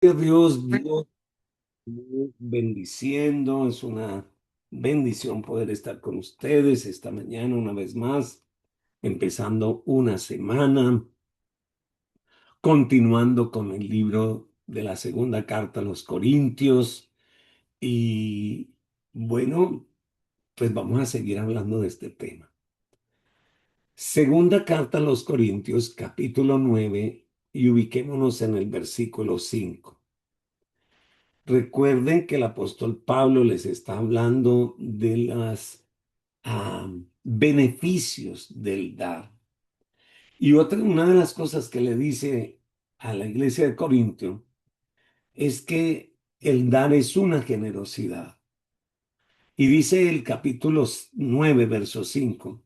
Dios bendiciendo, es una bendición poder estar con ustedes esta mañana una vez más, empezando una semana, continuando con el libro de la segunda carta a los Corintios y bueno, pues vamos a seguir hablando de este tema. Segunda carta a los Corintios, capítulo 9 y ubiquémonos en el versículo 5. Recuerden que el apóstol Pablo les está hablando de los beneficios del dar. Y una de las cosas que le dice a la iglesia de Corintio es que el dar es una generosidad. Y dice el capítulo 9, verso 5: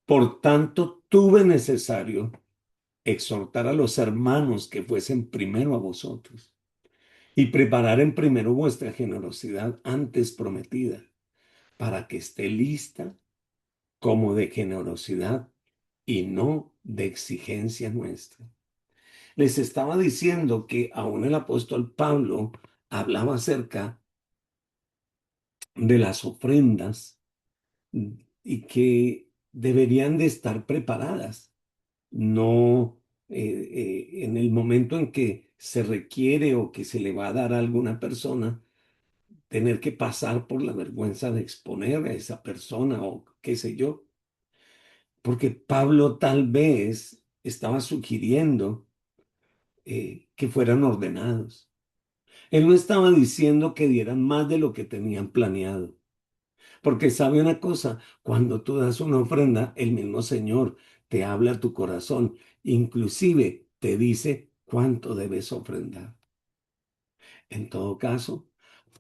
por tanto, tuve necesario exhortar a los hermanos que fuesen primero a vosotros y preparar en primero vuestra generosidad antes prometida, para que esté lista como de generosidad y no de exigencia nuestra. Les estaba diciendo que aún el apóstol Pablo hablaba acerca de las ofrendas y que deberían de estar preparadas, no en el momento en que se requiere o que se le va a dar a alguna persona, tener que pasar por la vergüenza de exponer a esa persona o qué sé yo, porque Pablo tal vez estaba sugiriendo que fueran ordenados. Él no estaba diciendo que dieran más de lo que tenían planeado, porque sabe una cosa, cuando tú das una ofrenda, el mismo Señor te habla a tu corazón, inclusive te dice cuánto debes ofrendar. En todo caso,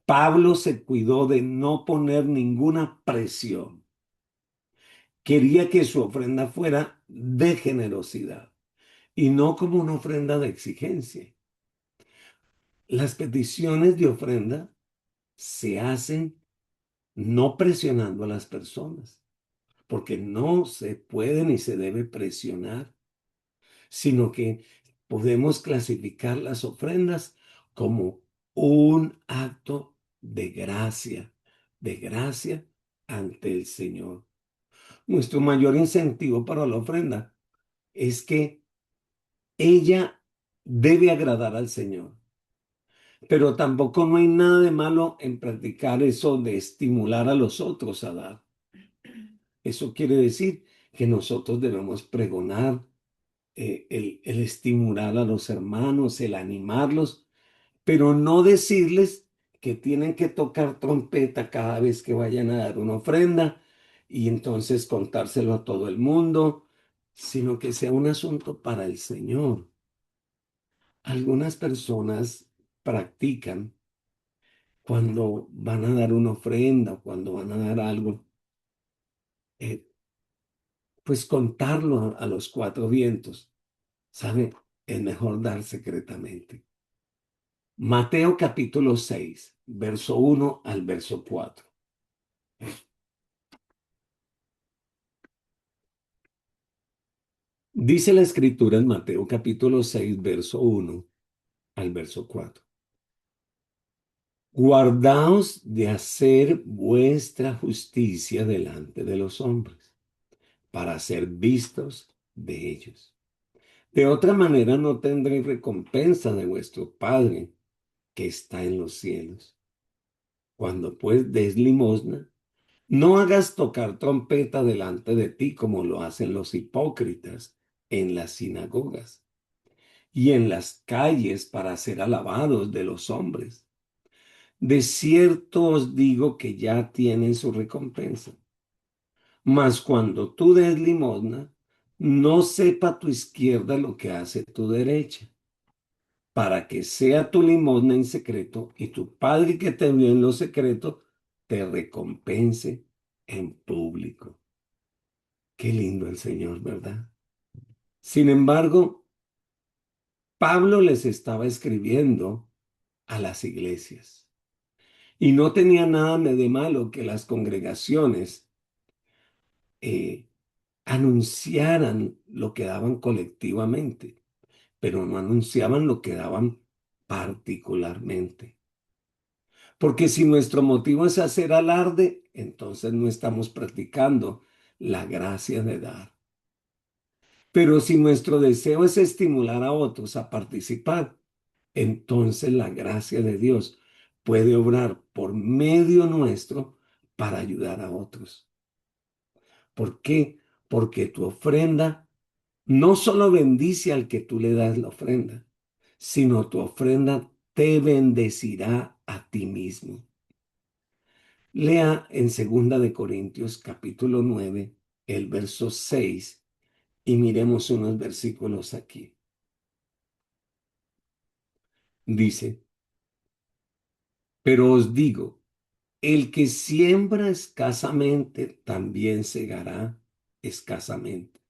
Pablo se cuidó de no poner ninguna presión. Quería que su ofrenda fuera de generosidad y no como una ofrenda de exigencia. Las peticiones de ofrenda se hacen no presionando a las personas, porque no se puede ni se debe presionar, sino que podemos clasificar las ofrendas como un acto de gracia ante el Señor. Nuestro mayor incentivo para la ofrenda es que ella debe agradar al Señor. Pero tampoco no hay nada de malo en practicar eso de estimular a los otros a dar. Eso quiere decir que nosotros debemos pregonar el estimular a los hermanos, el animarlos, pero no decirles que tienen que tocar trompeta cada vez que vayan a dar una ofrenda y entonces contárselo a todo el mundo, sino que sea un asunto para el Señor. Algunas personas practican cuando van a dar una ofrenda o cuando van a dar algo, eh, pues contarlo a los cuatro vientos, ¿sabe? Es mejor dar secretamente. Mateo capítulo 6, verso 1 al verso 4. Dice la escritura en Mateo capítulo 6, verso 1 al verso 4. Guardaos de hacer vuestra justicia delante de los hombres, para ser vistos de ellos. De otra manera no tendréis recompensa de vuestro Padre que está en los cielos. Cuando pues des limosna, no hagas tocar trompeta delante de ti como lo hacen los hipócritas en las sinagogas y en las calles para ser alabados de los hombres. De cierto os digo que ya tienen su recompensa. Mas cuando tú des limosna, no sepa tu izquierda lo que hace tu derecha, para que sea tu limosna en secreto y tu Padre que te vio en lo secreto te recompense en público. Qué lindo el Señor, ¿verdad? Sin embargo, Pablo les estaba escribiendo a las iglesias y no tenía nada de malo que las congregaciones eh, anunciaran lo que daban colectivamente, pero no anunciaban lo que daban particularmente. Porque si nuestro motivo es hacer alarde, entonces no estamos practicando la gracia de dar. Pero si nuestro deseo es estimular a otros a participar, entonces la gracia de Dios puede obrar por medio nuestro para ayudar a otros. ¿Por qué? Porque tu ofrenda no solo bendice al que tú le das la ofrenda, sino tu ofrenda te bendecirá a ti mismo. Lea en Segunda de Corintios capítulo 9 el verso 6 y miremos unos versículos aquí. Dice, pero os digo, el que siembra escasamente también segará escasamente.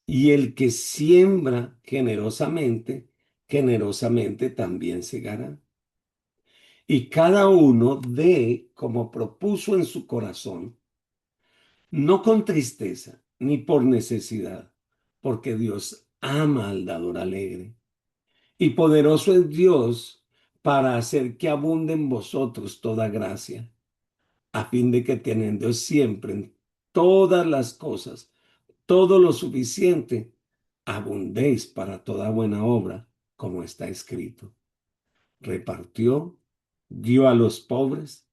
Y el que siembra generosamente, generosamente también segará. Y cada uno dé como propuso en su corazón, no con tristeza ni por necesidad, porque Dios ama al dador alegre. Y poderoso es Dios para hacer que abunde en vosotros toda gracia, a fin de que teniendo siempre en todas las cosas todo lo suficiente, abundéis para toda buena obra, como está escrito. Repartió, dio a los pobres,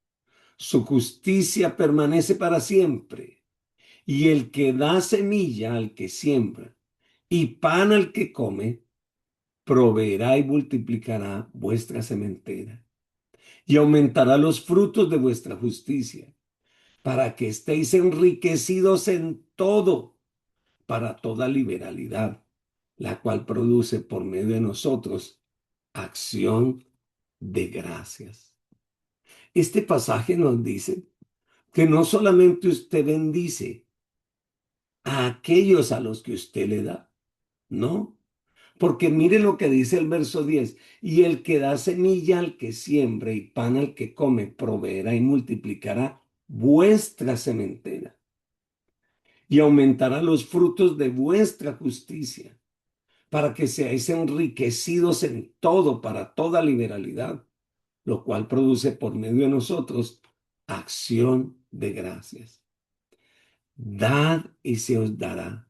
su justicia permanece para siempre. Y el que da semilla al que siembra y pan al que come, proveerá y multiplicará vuestra sementera y aumentará los frutos de vuestra justicia, para que estéis enriquecidos en todo, para toda liberalidad, la cual produce por medio de nosotros acción de gracias. Este pasaje nos dice que no solamente usted bendice a aquellos a los que usted le da, no, porque mire lo que dice el verso 10: y el que da semilla al que siembra y pan al que come, proveerá y multiplicará vuestra sementera y aumentará los frutos de vuestra justicia, para que seáis enriquecidos en todo, para toda liberalidad, lo cual produce por medio de nosotros acción de gracias. Dad y se os dará.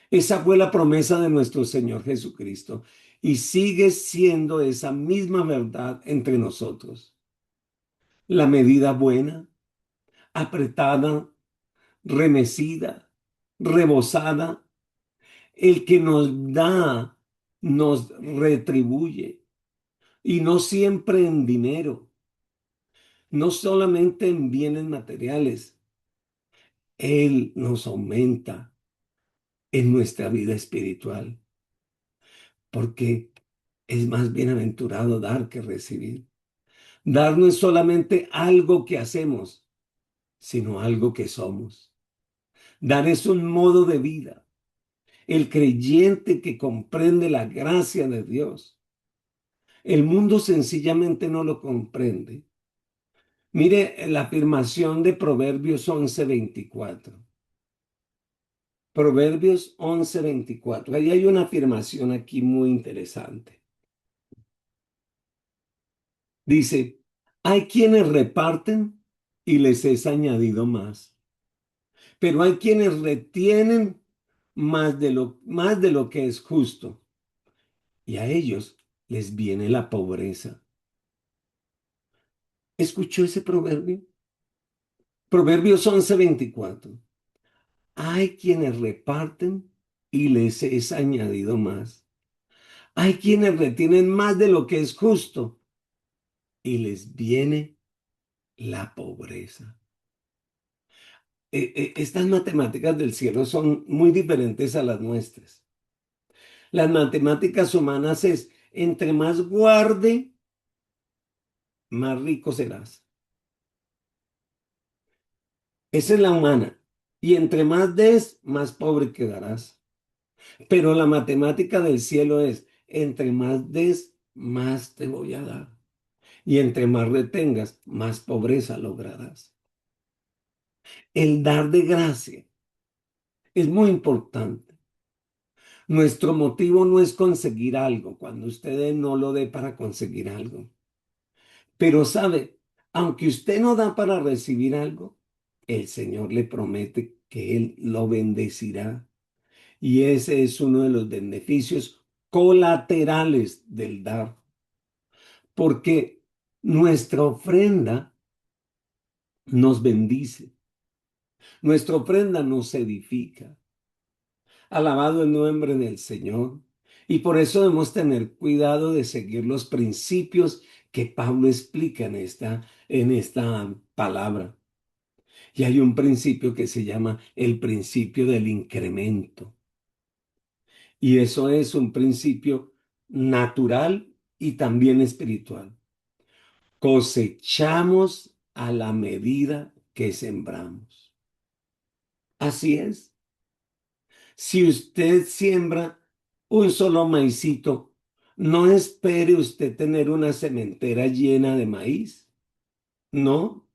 Esa fue la promesa de nuestro Señor Jesucristo y sigue siendo esa misma verdad entre nosotros. La medida buena, apretada, remecida, rebosada, el que nos da, nos retribuye. Y no siempre en dinero, no solamente en bienes materiales. Él nos aumenta en nuestra vida espiritual, porque es más bienaventurado dar que recibir. Dar no es solamente algo que hacemos, sino algo que somos. Dar es un modo de vida. El creyente que comprende la gracia de Dios, el mundo sencillamente no lo comprende. Mire la afirmación de Proverbios 11:24. Proverbios 11:24. Ahí hay una afirmación aquí muy interesante. Dice, hay quienes reparten y les es añadido más, pero hay quienes retienen más de lo que es justo, y a ellos les viene la pobreza. ¿Escuchó ese proverbio? Proverbios 11:24. Hay quienes reparten y les es añadido más. Hay quienes retienen más de lo que es justo y les viene la pobreza. Estas matemáticas del cielo son muy diferentes a las nuestras. Las matemáticas humanas es, entre más guarde, más rico serás. Esa es la humana. Y entre más des, más pobre quedarás. Pero la matemática del cielo es, entre más des, más te voy a dar. Y entre más retengas, más pobreza lograrás. El dar de gracia es muy importante, Nuestro motivo no es conseguir algo, cuando usted no lo dé para conseguir algo. Pero sabe, aunque usted no da para recibir algo, el Señor le promete que Él lo bendecirá. Y ese es uno de los beneficios colaterales del dar, porque nuestra ofrenda nos bendice, nuestra ofrenda nos edifica. Alabado el nombre del Señor. Y por eso debemos tener cuidado de seguir los principios que Pablo explica en esta palabra. Y hay un principio que se llama el principio del incremento. Y eso es un principio natural y también espiritual. Cosechamos a la medida que sembramos. Así es. Si usted siembra un solo maicito, no espere usted tener una sementera llena de maíz. No,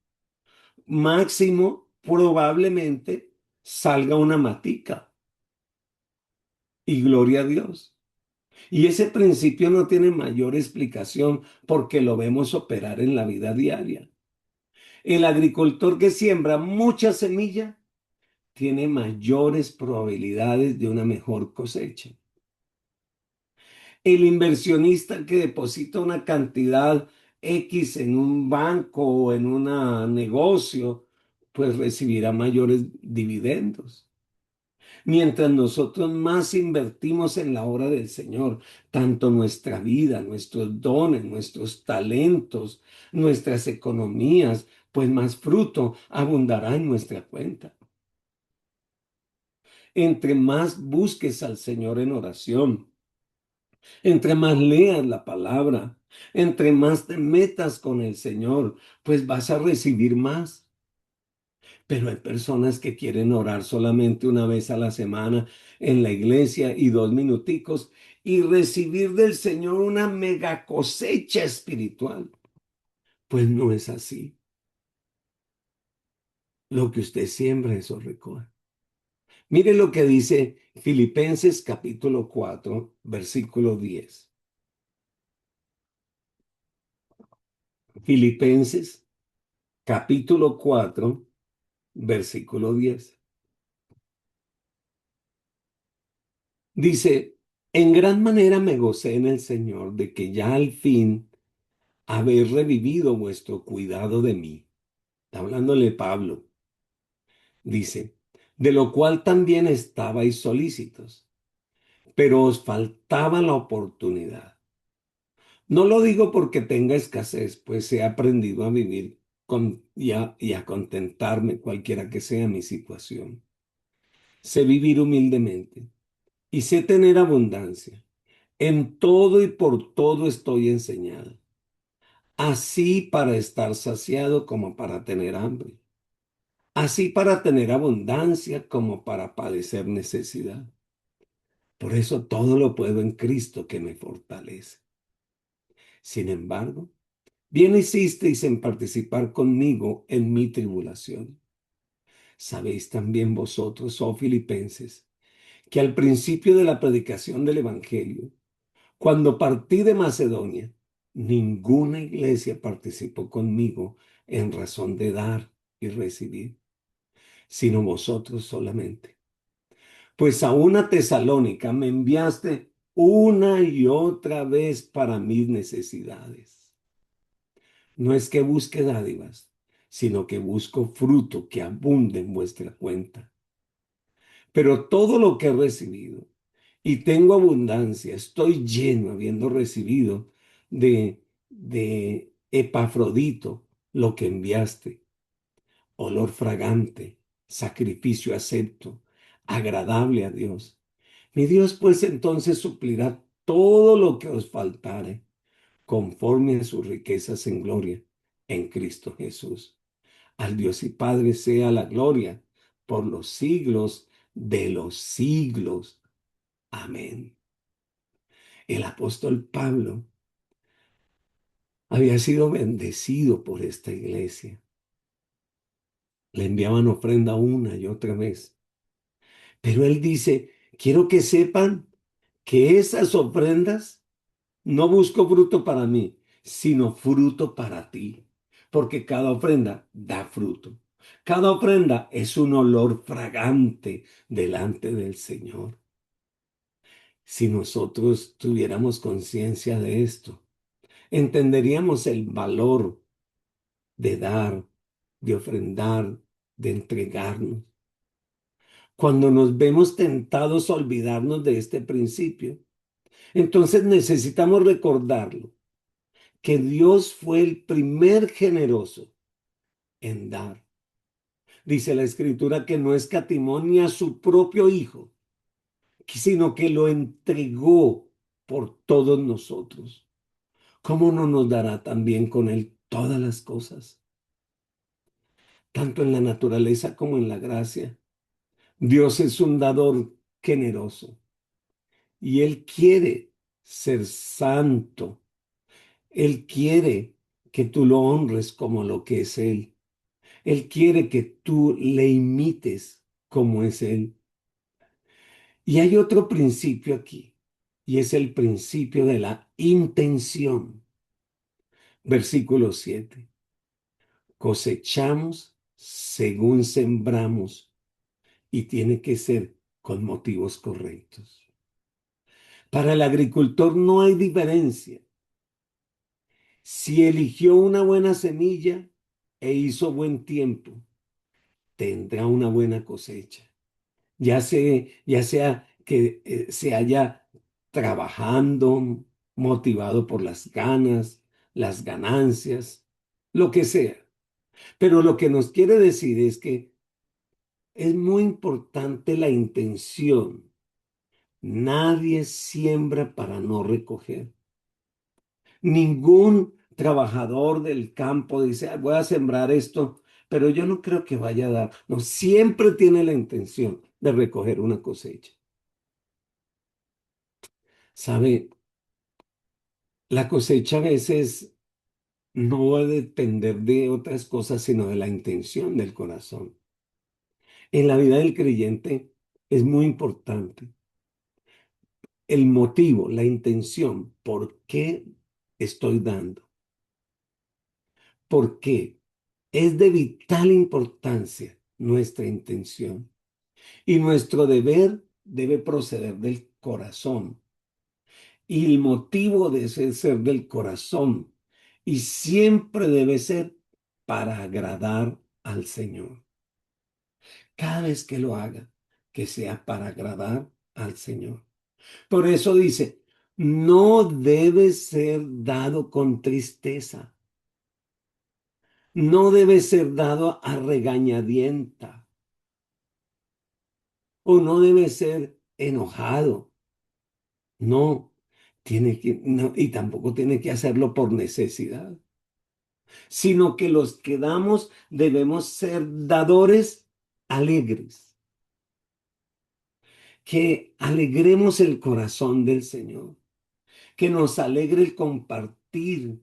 máximo probablemente salga una matica y gloria a Dios. Y ese principio no tiene mayor explicación porque lo vemos operar en la vida diaria. El agricultor que siembra mucha semilla tiene mayores probabilidades de una mejor cosecha. El inversionista que deposita una cantidad X en un banco o en un negocio, pues recibirá mayores dividendos. Mientras nosotros más invertimos en la obra del Señor, tanto nuestra vida, nuestros dones, nuestros talentos, nuestras economías, pues más fruto abundará en nuestra cuenta. Entre más busques al Señor en oración, entre más leas la palabra, entre más te metas con el Señor, pues vas a recibir más. Pero hay personas que quieren orar solamente una vez a la semana en la iglesia y 2 minuticos y recibir del Señor una mega cosecha espiritual. Pues no es así. Lo que usted siembra, eso recoge. Mire lo que dice Filipenses capítulo 4, versículo 10. Filipenses capítulo 4, versículo 10. Dice, en gran manera me gocé en el Señor de que ya al fin habéis revivido vuestro cuidado de mí. Está hablándole Pablo. Dice, de lo cual también estabais solícitos, pero os faltaba la oportunidad. No lo digo porque tenga escasez, pues he aprendido a vivir y a contentarme cualquiera que sea mi situación. Sé vivir humildemente y sé tener abundancia. En todo y por todo estoy enseñado, así para estar saciado como para tener hambre, así para tener abundancia como para padecer necesidad. Por eso todo lo puedo en Cristo que me fortalece. Sin embargo, bien hicisteis en participar conmigo en mi tribulación. Sabéis también vosotros, oh filipenses, que al principio de la predicación del Evangelio, cuando partí de Macedonia, ninguna iglesia participó conmigo en razón de dar y recibir, sino vosotros solamente. Pues a una Tesalónica me enviaste una y otra vez para mis necesidades. No es que busque dádivas, sino que busco fruto que abunde en vuestra cuenta. Pero todo lo que he recibido y tengo abundancia, estoy lleno habiendo recibido de Epafrodito lo que enviaste, olor fragante, sacrificio acepto, agradable a Dios. Mi Dios pues entonces suplirá todo lo que os faltare, conforme a sus riquezas en gloria, en Cristo Jesús. Al Dios y Padre sea la gloria por los siglos de los siglos. Amén. El apóstol Pablo había sido bendecido por esta iglesia. Le enviaban ofrenda una y otra vez. Pero él dice, quiero que sepan que esas ofrendas no busco fruto para mí, sino fruto para ti, porque cada ofrenda da fruto. Cada ofrenda es un olor fragante delante del Señor. Si nosotros tuviéramos conciencia de esto, entenderíamos el valor de dar, de ofrendar, de entregarnos. Cuando nos vemos tentados a olvidarnos de este principio, entonces necesitamos recordarlo, que Dios fue el primer generoso en dar. Dice la Escritura que no escatimó ni a su propio Hijo, sino que lo entregó por todos nosotros. ¿Cómo no nos dará también con Él todas las cosas, tanto en la naturaleza como en la gracia? Dios es un dador generoso y Él quiere ser santo. Él quiere que tú lo honres como lo que es Él. Él quiere que tú le imites como es Él. Y hay otro principio aquí, y es el principio de la intención. Versículo 7. Cosechamos según sembramos, y tiene que ser con motivos correctos. Para el agricultor no hay diferencia. Si eligió una buena semilla e hizo buen tiempo, tendrá una buena cosecha. Ya sea que se haya trabajando, motivado por las ganas, las ganancias, lo que sea. Pero lo que nos quiere decir es que es muy importante la intención. Nadie siembra para no recoger. Ningún trabajador del campo dice: "Ah, voy a sembrar esto, pero yo no creo que vaya a dar". No, siempre tiene la intención de recoger una cosecha. ¿Sabe? La cosecha a veces no va a depender de otras cosas, sino de la intención del corazón. En la vida del creyente es muy importante el motivo, la intención, por qué estoy dando, por qué. Es de vital importancia nuestra intención y nuestro deber debe proceder del corazón. Y el motivo de ese ser del corazón y siempre debe ser para agradar al Señor. Cada vez que lo haga, que sea para agradar al Señor. Por eso dice, no debe ser dado con tristeza, no debe ser dado a regañadienta o no debe ser enojado. No, no, y tampoco tiene que hacerlo por necesidad, sino que los que damos debemos ser dadores alegres, que alegremos el corazón del Señor, que nos alegre el compartir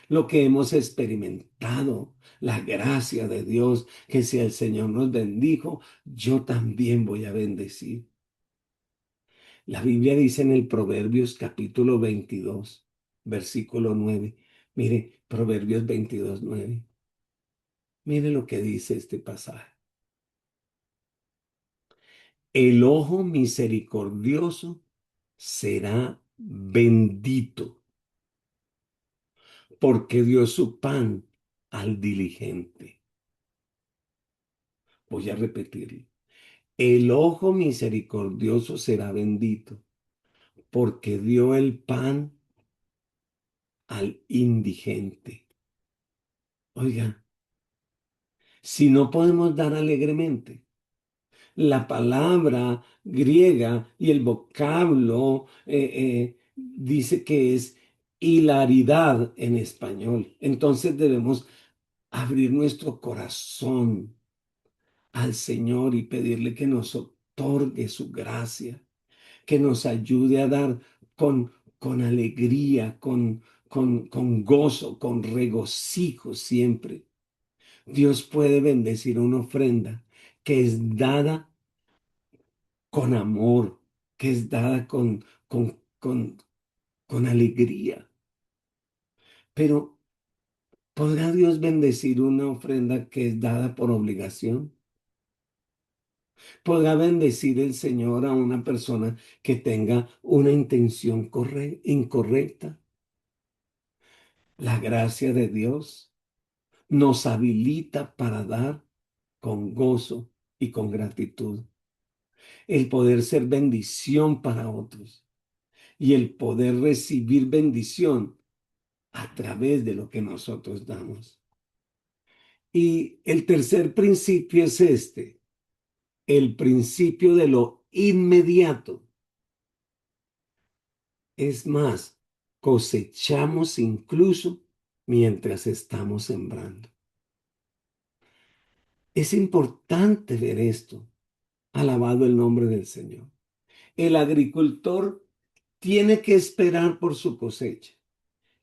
lo que hemos experimentado, la gracia de Dios, que si el Señor nos bendijo, yo también voy a bendecir. La Biblia dice en el Proverbios capítulo 22, versículo 9. Mire, Proverbios 22, 9. Mire lo que dice este pasaje. El ojo misericordioso será bendito, porque dio su pan al diligente. Voy a repetirlo. El ojo misericordioso será bendito, porque dio el pan al indigente. Oiga, si no podemos dar alegremente, la palabra griega y el vocablo dice que es hilaridad en español. Entonces debemos abrir nuestro corazón al Señor y pedirle que nos otorgue su gracia, que nos ayude a dar con alegría, con gozo, con regocijo siempre. Dios puede bendecir una ofrenda que es dada con amor, que es dada con alegría. Pero ¿podrá Dios bendecir una ofrenda que es dada por obligación? ¿Podrá bendecir el Señor a una persona que tenga una intención incorrecta? La gracia de Dios nos habilita para dar con gozo y con gratitud, el poder ser bendición para otros y el poder recibir bendición a través de lo que nosotros damos. Y el tercer principio es este, el principio de lo inmediato. Es más, cosechamos incluso mientras estamos sembrando. Es importante ver esto. Alabado el nombre del Señor. El agricultor tiene que esperar por su cosecha,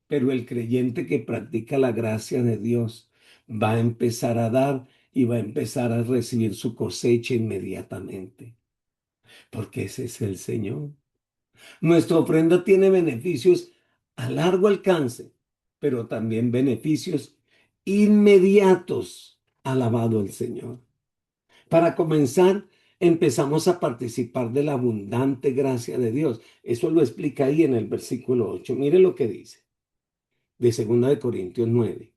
pero el creyente que practica la gracia de Dios va a empezar a dar y va a empezar a recibir su cosecha inmediatamente, porque ese es el Señor. Nuestra ofrenda tiene beneficios a largo alcance, pero también beneficios inmediatos. Alabado el Señor. Para comenzar, empezamos a participar de la abundante gracia de Dios. Eso lo explica ahí en el versículo 8. Mire lo que dice, de 2 Corintios 9.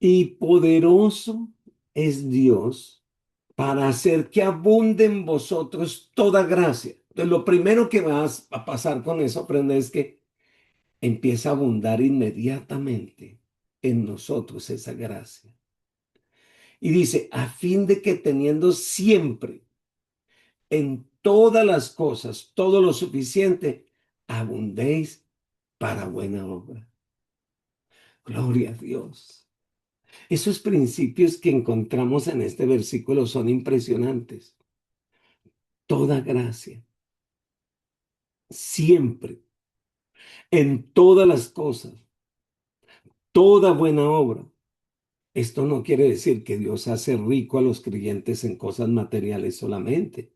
Y poderoso es Dios para hacer que abunde en vosotros toda gracia. Entonces, lo primero que va a pasar con esa ofrenda es que empieza a abundar inmediatamente en nosotros esa gracia. Y dice, a fin de que teniendo siempre en todas las cosas, todo lo suficiente, abundéis para buena obra. Gloria a Dios. Esos principios que encontramos en este versículo son impresionantes. Toda gracia, siempre, en todas las cosas, toda buena obra. Esto no quiere decir que Dios hace rico a los creyentes en cosas materiales solamente.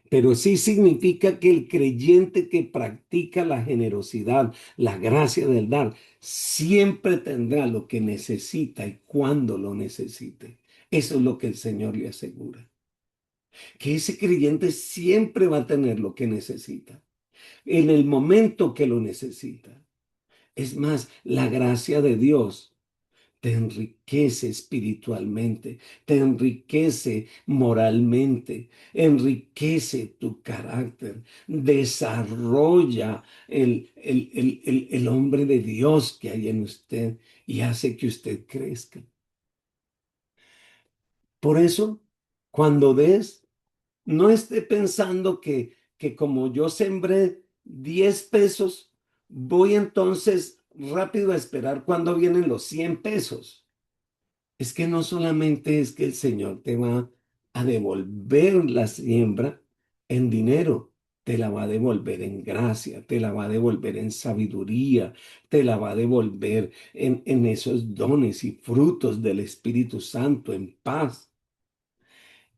Pero sí significa que el creyente que practica la generosidad, la gracia del dar, siempre tendrá lo que necesita y cuando lo necesite. Eso es lo que el Señor le asegura. Que ese creyente siempre va a tener lo que necesita, en el momento que lo necesita. Es más, la gracia de Dios te enriquece espiritualmente, te enriquece moralmente, enriquece tu carácter, desarrolla el hombre de Dios que hay en usted y hace que usted crezca. Por eso, cuando des, no esté pensando que como yo sembré 10 pesos, voy entonces rápido a esperar cuando vienen los 100 pesos. Es que no solamente es que el Señor te va a devolver la siembra en dinero, te la va a devolver en gracia, te la va a devolver en sabiduría, te la va a devolver en esos dones y frutos del Espíritu Santo, en paz.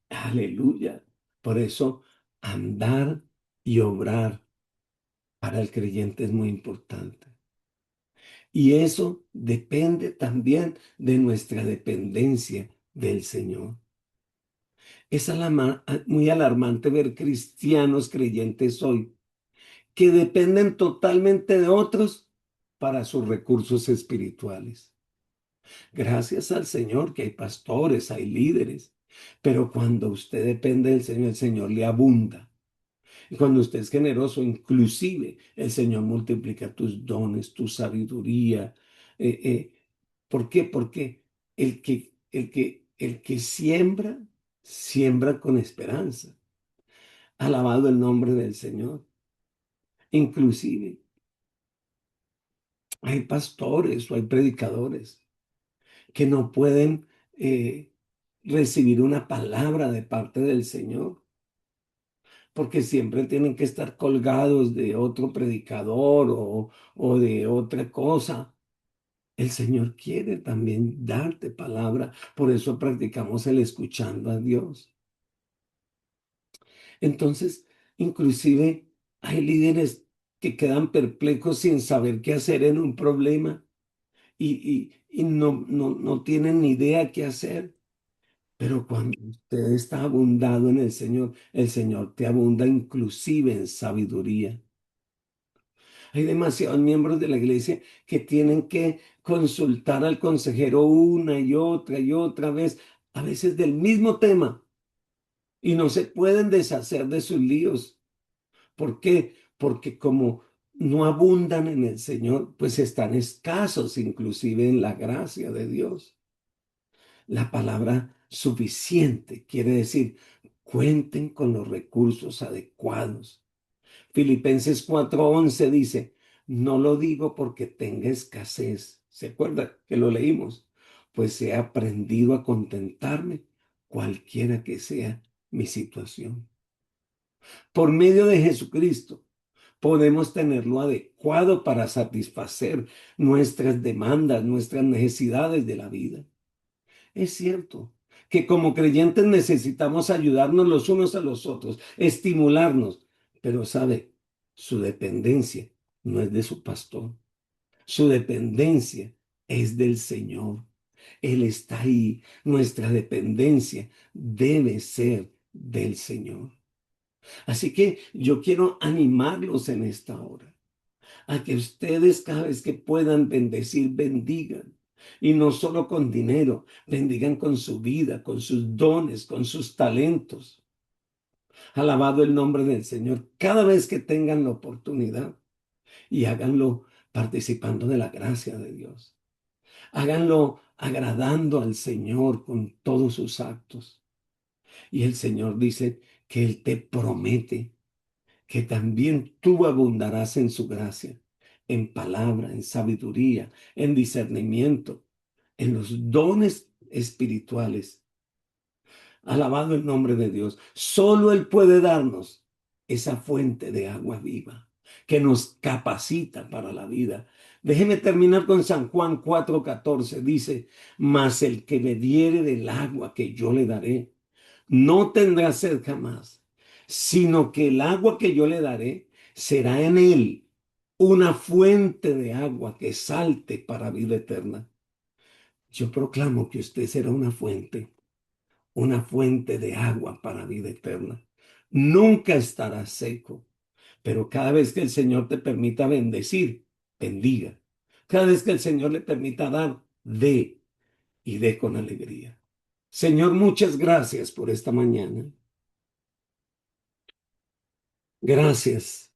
Aleluya. Por eso, andar y obrar para el creyente es muy importante. Y eso depende también de nuestra dependencia del Señor. Es muy alarmante ver cristianos creyentes hoy que dependen totalmente de otros para sus recursos espirituales. Gracias al Señor que hay pastores, hay líderes, pero cuando usted depende del Señor, el Señor le abunda. Y cuando usted es generoso, inclusive el Señor multiplica tus dones, tu sabiduría. Eh, eh, ¿Por qué? Porque el que siembra, siembra con esperanza. Alabado el nombre del Señor. Inclusive hay pastores o hay predicadores que no pueden recibir una palabra de parte del Señor porque siempre tienen que estar colgados de otro predicador o de otra cosa. El Señor quiere también darte palabra, por eso practicamos el escuchando a Dios. Entonces, Inclusive hay líderes que quedan perplejos sin saber qué hacer en un problema y no tienen ni idea qué hacer. Pero cuando usted está abundado en el Señor te abunda inclusive en sabiduría. Hay demasiados miembros de la iglesia que tienen que consultar al consejero una y otra vez, a veces del mismo tema, y no se pueden deshacer de sus líos. ¿Por qué? Porque como no abundan en el Señor, pues están escasos inclusive en la gracia de Dios. La palabra suficiente quiere decir cuenten con los recursos adecuados. Filipenses 4:11 dice, no lo digo porque tenga escasez. ¿Se acuerda que lo leímos? Pues he aprendido a contentarme cualquiera que sea mi situación. Por medio de Jesucristo podemos tenerlo adecuado para satisfacer nuestras demandas, nuestras necesidades de la vida. Es cierto que como creyentes necesitamos ayudarnos los unos a los otros, estimularnos, pero sabe, su dependencia no es de su pastor, su dependencia es del Señor. Él está ahí, nuestra dependencia debe ser del Señor. Así que yo quiero animarlos en esta hora a que ustedes cada vez que puedan bendecir, bendigan. Y no solo con dinero, bendigan con su vida, con sus dones, con sus talentos. Alabado el nombre del Señor cada vez que tengan la oportunidad y háganlo participando de la gracia de Dios. Háganlo agradando al Señor con todos sus actos. Y el Señor dice que Él te promete que también tú abundarás en su gracia, en palabra, en sabiduría, en discernimiento, en los dones espirituales. Alabado el nombre de Dios. Solo Él puede darnos esa fuente de agua viva que nos capacita para la vida. Déjeme terminar con San Juan 4:14. Dice, mas el que bebiere del agua que yo le daré, no tendrá sed jamás, sino que el agua que yo le daré será en él una fuente de agua que salte para vida eterna. Yo proclamo que usted será una fuente de agua para vida eterna. Nunca estará seco, pero cada vez que el Señor te permita bendecir, bendiga. Cada vez que el Señor le permita dar, dé y dé con alegría. Señor, muchas gracias por esta mañana. Gracias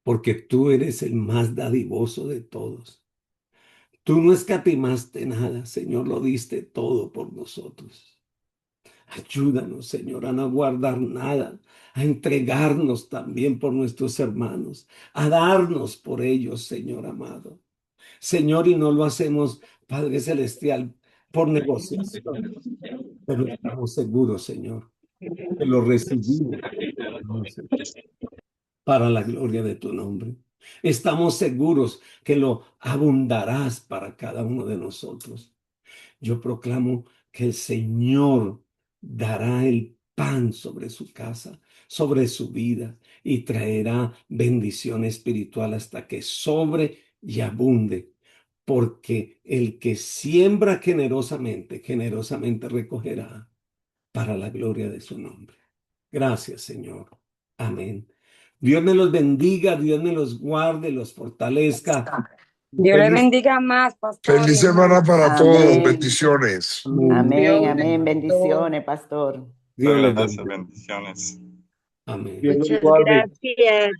porque tú eres el más dadivoso de todos. Tú no escatimaste nada, Señor, lo diste todo por nosotros. Ayúdanos, Señor, a no guardar nada, a entregarnos también por nuestros hermanos, a darnos por ellos, Señor amado. Señor, y no lo hacemos, Padre Celestial, por negociación, pero estamos seguros, Señor, que lo recibimos para la gloria de tu nombre. Estamos seguros que lo abundarás para cada uno de nosotros. Yo proclamo que el Señor dará el pan sobre su casa, sobre su vida y traerá bendición espiritual hasta que sobre y abunde. Porque el que siembra generosamente, generosamente recogerá para la gloria de su nombre. Gracias, Señor. Amén. Dios me los bendiga, Dios me los guarde, los fortalezca. Dios le Feliz, bendiga más, pastor y Feliz semana hermano. para todos. Amén. Bendiciones. amén. Amén, Dios amén. bendiga. Bendiciones, pastor. Dios les Gracias, bendiga. bendiciones. Amén. Muchas gracias.